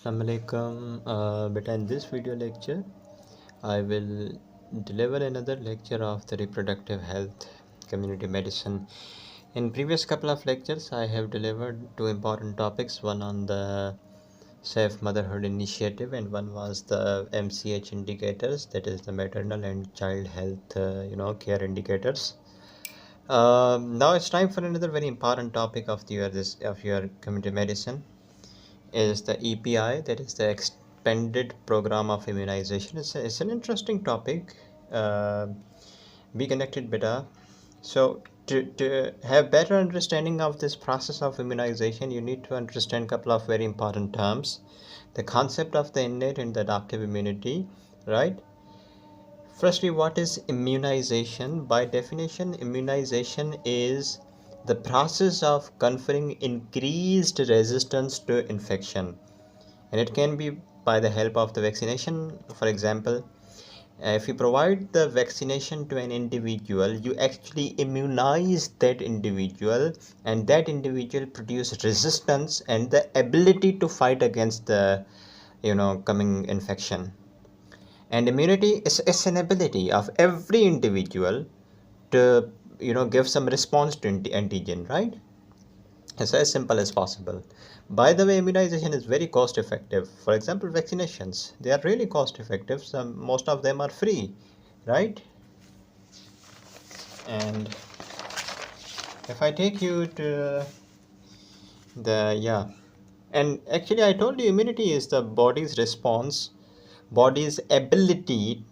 Assalamualaikum. But in this video lecture, I will deliver another lecture of the reproductive health community medicine. In previous couple of lectures, I have delivered two important topics, one on the safe motherhood initiative and one was the MCH indicators, that is the maternal and child health care indicators. Now it's time for another very important topic of your community medicine, is the EPI, that is the expanded program of immunization. It's an interesting topic. Be connected, beta. So to have better understanding of this process of immunization, you need to understand a couple of very important terms: the concept of the innate and the adaptive immunity, right? Firstly, what is immunization? By definition, immunization is the process of conferring increased resistance to infection, and it can be by the help of the vaccination. For example, if you provide the vaccination to an individual, you actually immunize that individual, and that individual produce resistance and the ability to fight against the coming infection. And immunity is an ability of every individual to give some response to antigen, right? It's as simple as possible. By the way, immunization is very cost effective. For example, vaccinations, they are really cost effective. Most of them are free, right? And if I take you to and actually I told you immunity is the body's ability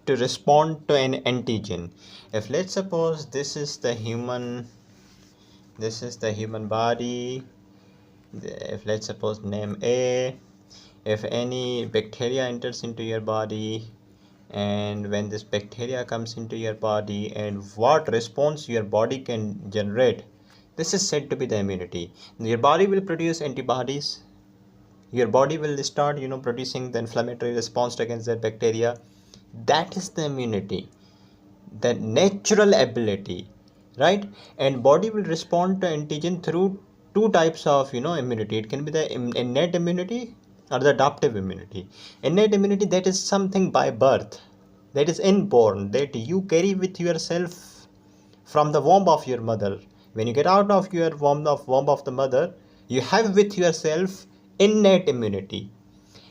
to respond to an antigen. If let's suppose this is the human body, if let's suppose name A, if any bacteria enters into your body, and when this bacteria comes into your body, and what response your body can generate, this is said to be the immunity. Your body will produce antibodies, your body will start producing the inflammatory response against that bacteria. That is the immunity, the natural ability, right? And body will respond to antigen through two types of immunity. It can be the innate immunity or the adaptive immunity. Innate immunity, that is something by birth, that is inborn, that you carry with yourself from the womb of your mother. When you get out of your womb of the mother, you have with yourself innate immunity.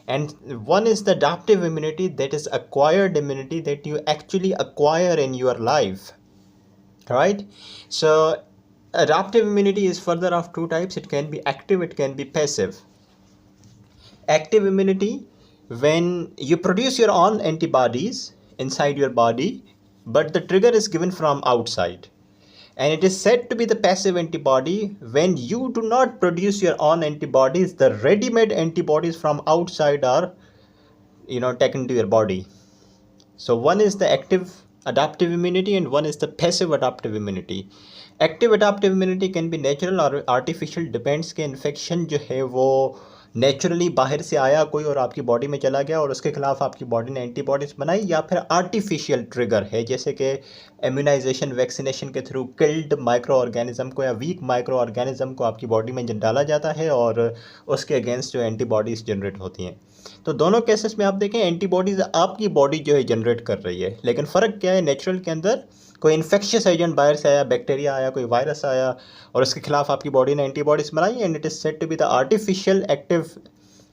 And one is the adaptive immunity, that is acquired immunity, that you actually acquire in your life, right? So adaptive immunity is further of two types. It can be active, it can be passive. Active immunity, when you produce your own antibodies inside your body, but the trigger is given from outside. And it is said to be the passive antibody when you do not produce your own antibodies. The ready-made antibodies from outside are taken to your body. So one is the active adaptive immunity and one is the passive adaptive immunity. Active adaptive immunity can be natural और artificial, depends के infection जो है वो naturally बाहर से आया कोई और आपकी बॉडी में चला गया और उसके खिलाफ आपकी बॉडी ने एंटीबॉडीज़ बनाई, या फिर आर्टिफिशियल ट्रिगर है जैसे कि इम्यूनाइजेशन वैक्सीनेशन के थ्रू किल्ड माइक्रो ऑर्गेनिज्म को या वीक माइक्रो ऑर्गेनिज्म को आपकी बॉडी में डाला जाता है और उसके अगेंस्ट जो एंटीबॉडीज़ जनरेट होती हैं. तो दोनों केसेस में आप देखें एंटीबॉडीज़ आपकी बॉडी जो है जनरेट कर रही है, लेकिन फ़र्क क्या है, नेचुरल के अंदर कोई इन्फेक्शियस एजेंट बाहर से आया, बैक्टीरिया आया, कोई वायरस आया और उसके खिलाफ आपकी बॉडी ने एंटीबॉडीज बनाई, and it is said to be the artificial active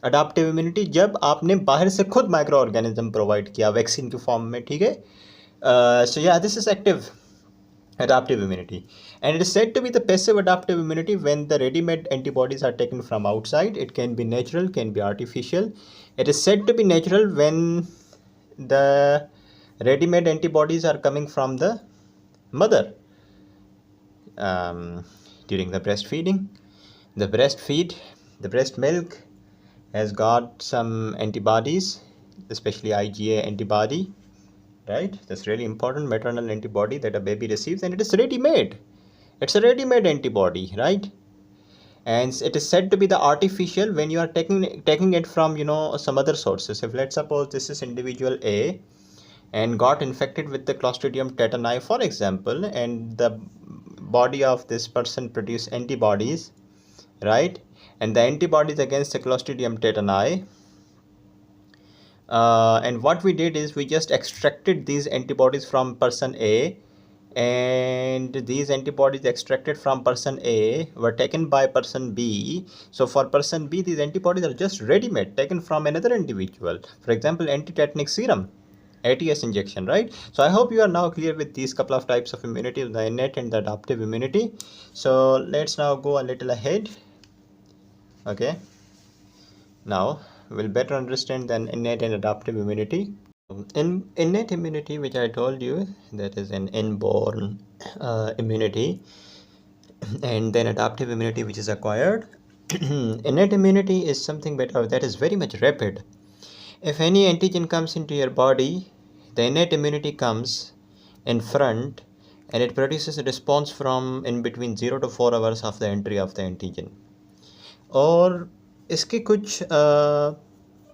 adaptive immunity, जब आपने बाहर से खुद माइक्रो ऑर्गेनिज्म प्रोवाइड किया वैक्सीन के फॉर्म में, ठीक है. सो या this is active adaptive immunity. And it is said to be the passive adaptive immunity when the ready-made antibodies are taken from outside. It can be natural, can be artificial. It is said to be natural when the ready-made antibodies are coming from the mother during the breastfeeding. The breast milk has got some antibodies, especially IgA antibody, right? That's really important, maternal antibody that a baby receives, and it is ready-made. It's a ready-made antibody, right? And it is said to be the artificial when you are taking it from some other sources. If let's suppose this is individual A and got infected with the Clostridium tetani, for example, and the body of this person produce antibodies, right? And the antibodies against the Clostridium tetani And what we did is we just extracted these antibodies from person A, and these antibodies extracted from person A were taken by person B. So for person B, these antibodies are just ready-made, taken from another individual. For example, anti-tetanic serum, ATS injection, right? So I hope you are now clear with these couple of types of immunity, the innate and the adaptive immunity. So let's now go a little ahead. Okay, now we'll better understand the innate and adaptive immunity. In innate immunity, which I told you, that is an inborn immunity, and then adaptive immunity, which is acquired. Innate immunity is something better that is very much rapid. If any antigen comes into your body, the innate immunity comes in front, and it produces a response from in between 0 to 4 hours of the entry of the antigen. और इसके कुछ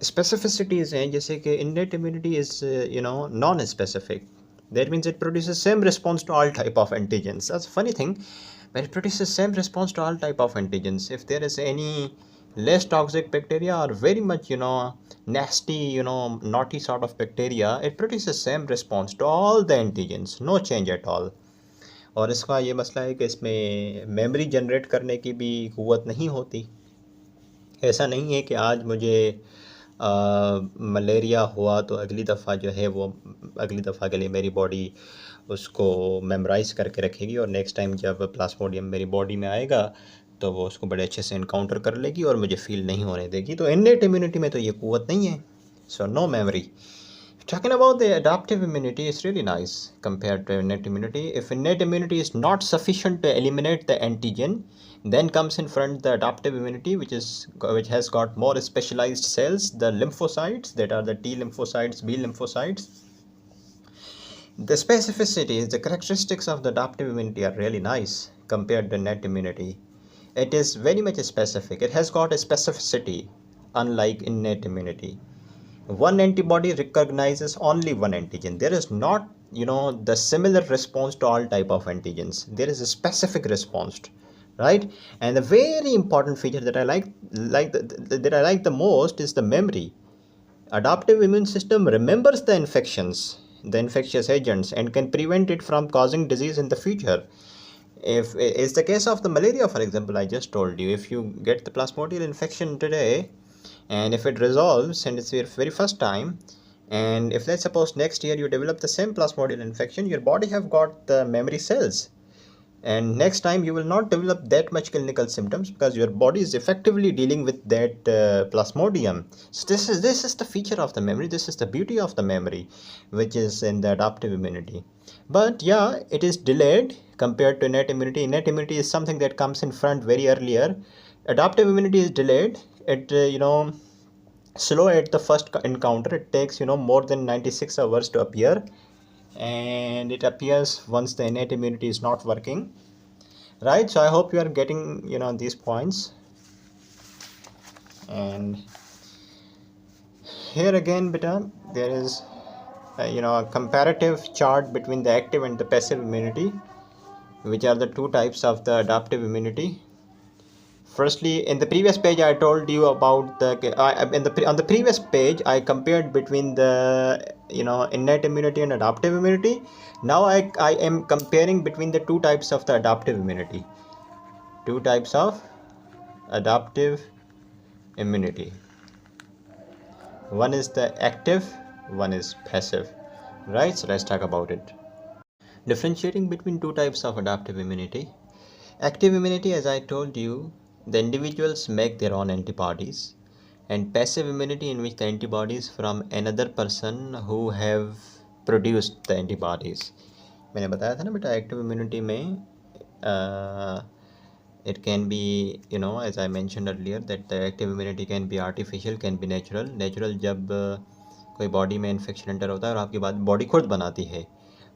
specificities हैं, जैसे कि innate immunity is non-specific. That means it produces same response to all type of antigens. That's a funny thing, but it produces same response to all type of antigens. If there is any less toxic bacteria or very much nasty naughty sort of bacteria, it produces same response to all the antigens, no change at all. और इसका ये मसला है कि इसमें memory generate करने की भी क़ुव्वत नहीं होती. ऐसा नहीं है कि आज मुझे मलेरिया हुआ तो अगली दफ़ा जो है वो अगली दफ़ा के लिए मेरी बॉडी उसको मेमोराइज़ करके रखेगी, और नेक्स्ट टाइम जब प्लास्मोडियम मेरी बॉडी में आएगा तो वो उसको बड़े अच्छे से इनकाउंटर कर लेगी और मुझे फील नहीं होने देगी. तो इन्नेट इम्यूनिटी में तो ये क़ुव्वत नहीं है. So no memory. Talking about the adaptive immunity, is really nice compared to innate immunity. If innate immunity is not sufficient to eliminate the antigen, then comes in front the adaptive immunity, which has got more specialized cells, the lymphocytes, that are the T lymphocytes, B lymphocytes. The specificities, the characteristics of the adaptive immunity are really nice compared to innate immunity. It is very much specific. It has got a specificity, unlike innate immunity. One antibody recognizes only one antigen. There is not the similar response to all type of antigens. There is a specific response, right? And the very important feature that I like the most is the memory. Adaptive immune system remembers the infectious agents, and can prevent it from causing disease in the future. If it's the case of the malaria, for example, I just told you, if you get the plasmodial infection today, and if it resolves and it's your very first time, and if let's suppose next year you develop the same plasmodial infection, your body have got the memory cells, and next time you will not develop that much clinical symptoms because your body is effectively dealing with that plasmodium. So this is the feature of the memory. This is the beauty of the memory, which is in the adaptive immunity. But yeah, it is delayed compared to innate immunity. Innate immunity is something that comes in front very earlier. Adaptive immunity is delayed. It slow at the first encounter. It takes more than 96 hours to appear, and it appears once the innate immunity is not working, right? So I hope you are getting these points. And here again, beta, there is a comparative chart between the active and the passive immunity, which are the two types of the adaptive immunity. Firstly, in the previous page, I told you about on the previous page, I compared between the innate immunity and adaptive immunity. Now I am comparing between the two types of the adaptive immunity. Two types of adaptive immunity. One is the active, one is passive, right? So let's talk about it. Differentiating between two types of adaptive immunity. Active immunity, as I told you, the individuals make their own antibodies, and passive immunity, in which the antibodies from another person who have produced the antibodies. मैंने बताया था ना बेटा, active immunity में it can be as I mentioned earlier, that the active immunity can be artificial, can be natural. Natural जब कोई body में infection enter होता है और आपकी बॉडी खुद बनाती है,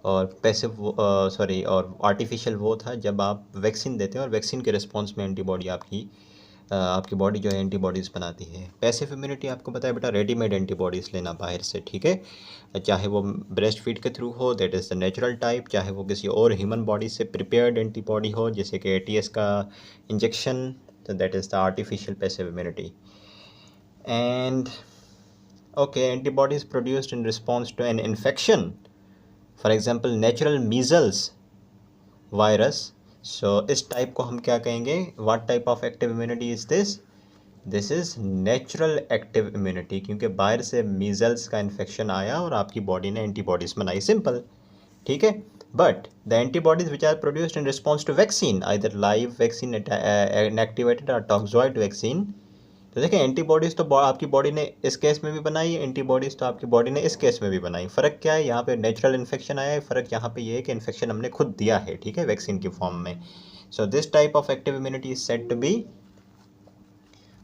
और पैसिव और आर्टिफिशियल वो था जब आप वैक्सीन देते हैं और वैक्सीन के रिस्पॉन्स में एंटीबॉडी आपकी बॉडी जो है एंटीबॉडीज़ बनाती है. पैसिव इम्यूनिटी आपको पता है बेटा, रेडीमेड एंटीबॉडीज़ लेना बाहर से, ठीक है, चाहे वो ब्रेस्ट फीड के थ्रू हो, that is the natural type, चाहे वो किसी और ह्यूमन बॉडी से प्रिपेयर्ड एंटीबॉडी हो, जैसे कि ATS का इंजेक्शन, तो that is the artificial passive immunity. And Okay, antibodies produced in response to an infection, for example natural measles virus. So इस टाइप को हम क्या कहेंगे? What type of active immunity is this? This is natural active immunity, क्योंकि बाहर से measles का infection आया और आपकी बॉडी ने एंटीबॉडीज बनाई, सिंपल, ठीक है. But the antibodies which are produced in response to vaccine, either live vaccine, inactivated और टॉक्सॉइड वैक्सीन. तो देखिए एंटीबॉडीज़ तो आपकी बॉडी ने इस केस में भी बनाई, एंटीबॉडीज़ तो आपकी बॉडी ने इस केस में भी बनाई. फ़र्क क्या है? यहाँ पे नेचुरल इन्फेक्शन आया है, फ़र्क यहाँ पे ये है कि इन्फेक्शन हमने खुद दिया है, ठीक है, वैक्सीन की फॉर्म में. So this type of active immunity is said to be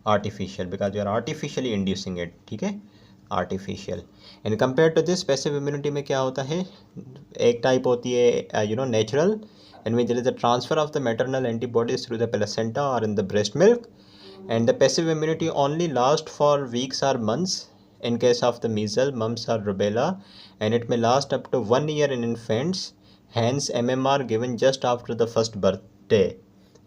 artificial because you are artificially inducing it, ठीक है, artificial. And compare to this passive immunity में क्या होता है? एक टाइप होती है natural, and mean there is the transfer of the maternal antibodies through the placenta और in the breast milk. And the passive immunity only lasts for weeks or months in case of the measles, mumps or rubella, and it may last up to 1 year in infants, hence MMR given just after the first birthday,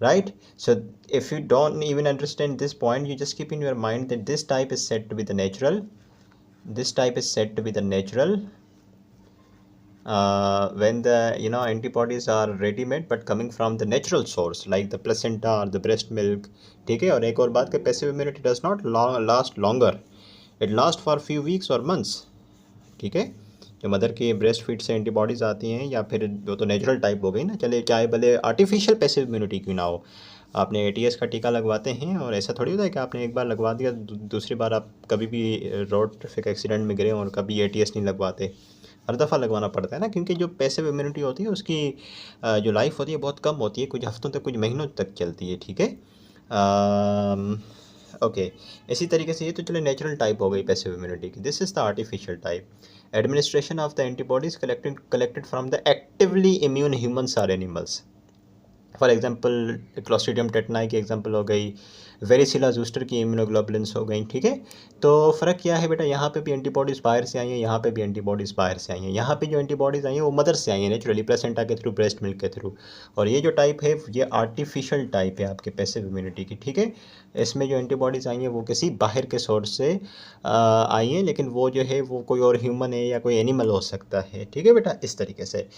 right? So if you don't even understand this point, you just keep in your mind that this type is said to be the natural, this type is said to be the natural, when the antibodies are ready made but coming from the natural source like the placenta or the breast milk, ठीक है. और एक और बात कि passive immunity does not last longer, it last for few weeks और months, ठीक है. जो मदर की ब्रेस्ट फीड से एंटीबॉडीज़ आती हैं या फिर वो तो नेचुरल टाइप हो गई ना, चले चाहे भले आर्टिफिशियल पैसिव इम्यूनिटी क्यों ना हो. आपने एटीएस का टीका लगवाते हैं और ऐसा थोड़ी होता है कि आपने एक बार लगवा दिया दूसरी बार आप कभी भी रोड ट्रैफिक एक्सीडेंट में गिरे और कभी एटीएस नहीं लगवाते, हर दफ़ा लगवाना पड़ता है ना, क्योंकि जो पैसिव इम्यूनिटी होती है उसकी जो लाइफ होती है बहुत कम होती है, कुछ हफ्तों तक कुछ महीनों तक चलती है, ठीक है. ओके, इसी तरीके से ये तो चले नेचुरल टाइप हो गई पैसिव इम्यूनिटी की. This is the artificial type. Administration of the antibodies collected from the actively immune humans or animals. For example Clostridium tetani की एग्जांपल हो गई, वेरिसिला जूस्टर की इम्यूनोग्लोबुलिन्स हो गई, ठीक है. तो फ़र्क क्या है बेटा? यहाँ पे भी एंटीबॉडीज़ बाहर से आई हैं, यहाँ पे भी एंटीबॉडीज़ बाहर से आई हैं. यहाँ पे जो एंटीबॉडीज़ आई हैं वो मदर से आई हैं नेचुरली, प्लेसेंटा के थ्रू, ब्रेस्ट मिल्क के थ्रू. और ये जो टाइप है ये आर्टिफिशियल टाइप है आपके पैसिव इम्यूनिटी की, ठीक है. इसमें जो एंटीबॉडीज़ आई हैं वो किसी बाहर के सोर्स से आई हैं, लेकिन वो जो है वो कोई और ह्यूमन है या कोई एनिमल हो सकता है, ठीक है बेटा. इस तरीके से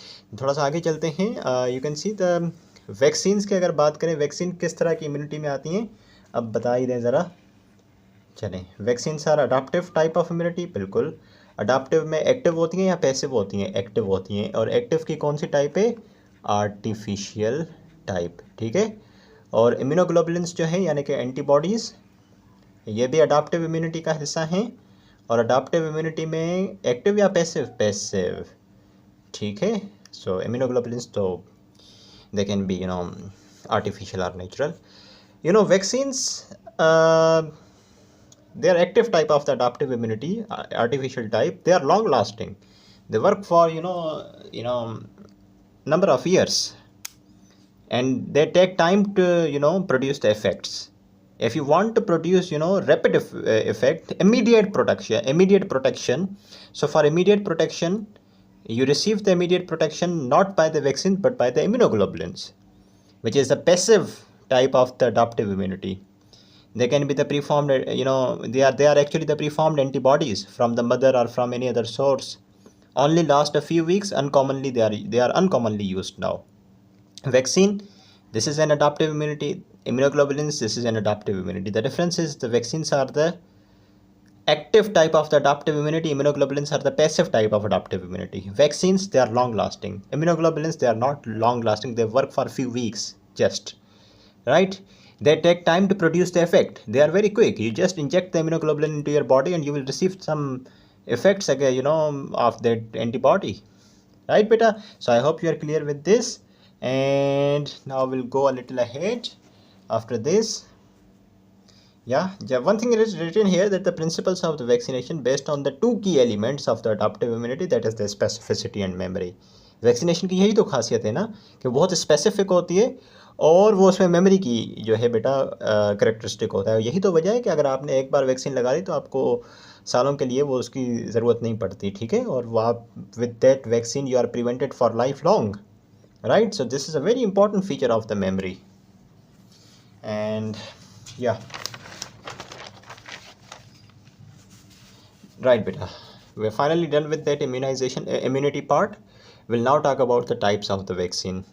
थोड़ा सा आगे चलते हैं. You can see the vaccines की अगर बात करें, वैक्सीन किस तरह की इम्यूनिटी में आती हैं अब बता ही दें ज़रा. चलें, vaccines are adaptive type of immunity. बिल्कुल, अडाप्टिव में एक्टिव होती हैं या पैसिव होती हैं? एक्टिव होती हैं. और एक्टिव की कौन सी टाइप है? आर्टिफिशियल टाइप, ठीक है. और इम्यूनोग्लोबुलिन्स जो है यानी कि एंटीबॉडीज़, ये भी अडाप्टिव इम्यूनिटी का हिस्सा हैं. और अडाप्टिव इम्यूनिटी में एक्टिव या पैसिव? पैसिव, ठीक है. सो इम्यूनोग्लोबुलिन्स तो they can be artificial or natural. Vaccines, they are active type of the adaptive immunity, artificial type. They are long lasting, they work for number of years, and they take time to produce the effects. If you want to produce rapid effect, immediate protection, so for immediate protection you receive the immediate protection not by the vaccine but by the immunoglobulins, which is the passive type of the adaptive immunity. They can be the preformed, they are actually the preformed antibodies from the mother or from any other source. Only last a few weeks. Uncommonly they are uncommonly used now. Vaccine, this is an adaptive immunity. Immunoglobulins, this is an adaptive immunity. The difference is the vaccines are the active type of the adaptive immunity, immunoglobulins are the passive type of adaptive immunity. Vaccines, they are long lasting. Immunoglobulins, they are not long lasting, they work for a few weeks just, right. They take time to produce the effect. They are very quick. You just inject the immunoglobulin into your body and you will receive some effects again, of that antibody, right beta. So I hope you are clear with this, and now we'll go a little ahead after this. One thing is written here that the principles of the vaccination based on the two key elements of the adaptive immunity, that is the specificity and memory. Vaccination की यही तो खासियत है ना कि बहुत specific होती है और वो उसमें मेमोरी की जो है बेटा करेक्टरिस्टिक होता है. यही तो वजह है कि अगर आपने एक बार वैक्सीन लगा ली तो आपको सालों के लिए वो उसकी ज़रूरत नहीं पड़ती, ठीक है. और वो आप with that vaccine you are prevented for lifelong, right. So this is a very important feature of the memory. And Right, beta. We're finally done with that immunization immunity part. We'll now talk about the types of the vaccine.